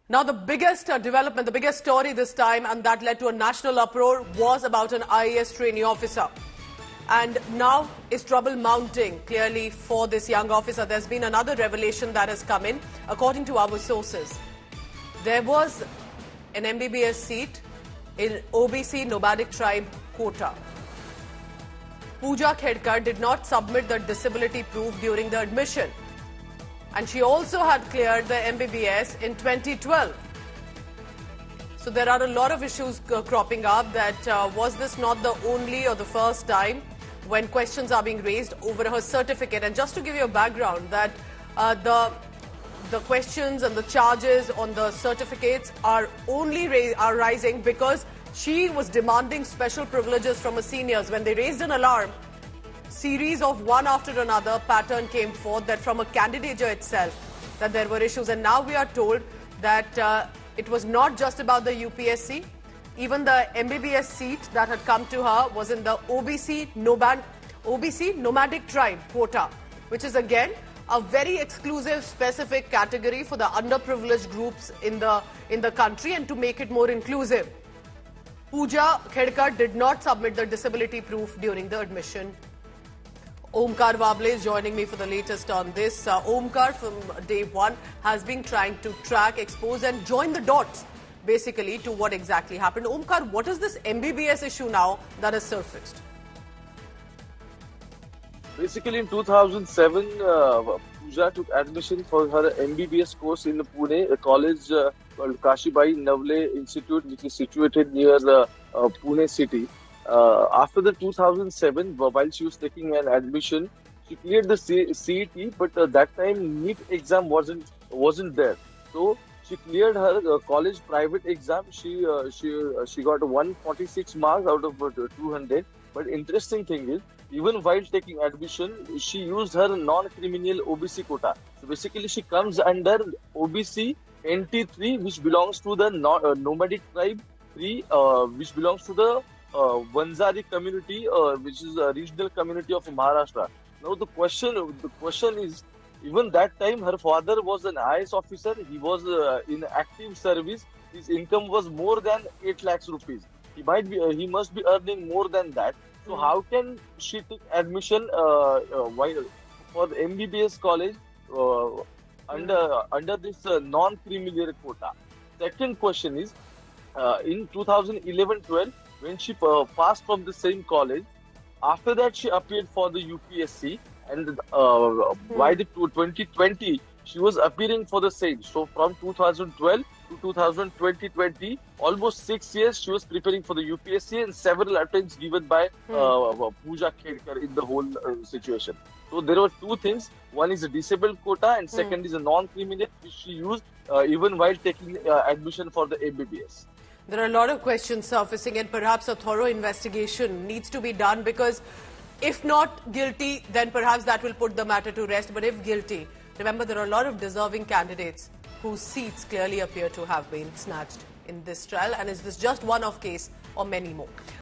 Now, the biggest development, the biggest story this time, and that led to a national uproar, was about an IAS trainee officer. And now is trouble mounting, clearly, for this young officer. There's been another revelation that has come in, according to our sources. There was an MBBS seat in OBC nomadic tribe quota. Pooja Khedkar did not submit the disability proof during the admission. And she also had cleared the MBBS in 2012. So there are a lot of issues cropping up that was this not the only or the first time when questions are being raised over her certificate. And just to give you a background, that the questions and the charges on the certificates are only rising because she was demanding special privileges from her seniors. When they raised an alarm, series of one after another pattern came forth that from a candidature itself that there were issues, and now we are told that it was not just about the UPSC. Even the MBBS seat that had come to her was in the OBC nomadic tribe quota, which is again a very exclusive specific category for the underprivileged groups in the country, and to make it more inclusive. Pooja Khedkar did not submit the disability proof during the admission. Omkar Wable is joining me for the latest on this. Omkar, from day one, has been trying to track, expose and join the dots, basically, to what exactly happened. Omkar, what is this MBBS issue now that has surfaced? Basically, in 2007, Pooja took admission for her MBBS course in Pune, a college called Kashibai Navle Institute, which is situated near the Pune city. After the 2007, while she was taking an admission, she cleared the CET, but that time NEET exam wasn't there. So she cleared her college private exam. She got 146 marks out of 200. But interesting thing is, even while taking admission, she used her non-criminal OBC quota. So basically, she comes under OBC NT3, which belongs to the nomadic tribe 3, which belongs to the Vanzari community, which is a regional community of Maharashtra. Now the question is, even that time her father was an IAS officer. He was in active service. His income was more than 8 lakhs rupees. He must be earning more than that. So how can she take admission for the MBBS college under this non-criminal quota? Second question is, in 2011-12, when she passed from the same college, after that she appeared for the UPSC, and by the 2020 she was appearing for the same. So from 2012 to 2020, almost 6 years she was preparing for the UPSC, and several attempts given by Pooja Khedkar in the whole situation. So there were two things. One is a disabled quota, and second is a non-criminal, which she used even while taking admission for the MBBS. There are a lot of questions surfacing, and perhaps a thorough investigation needs to be done, because if not guilty, then perhaps that will put the matter to rest. But if guilty, remember, there are a lot of deserving candidates whose seats clearly appear to have been snatched in this trial. And is this just one-off case or many more?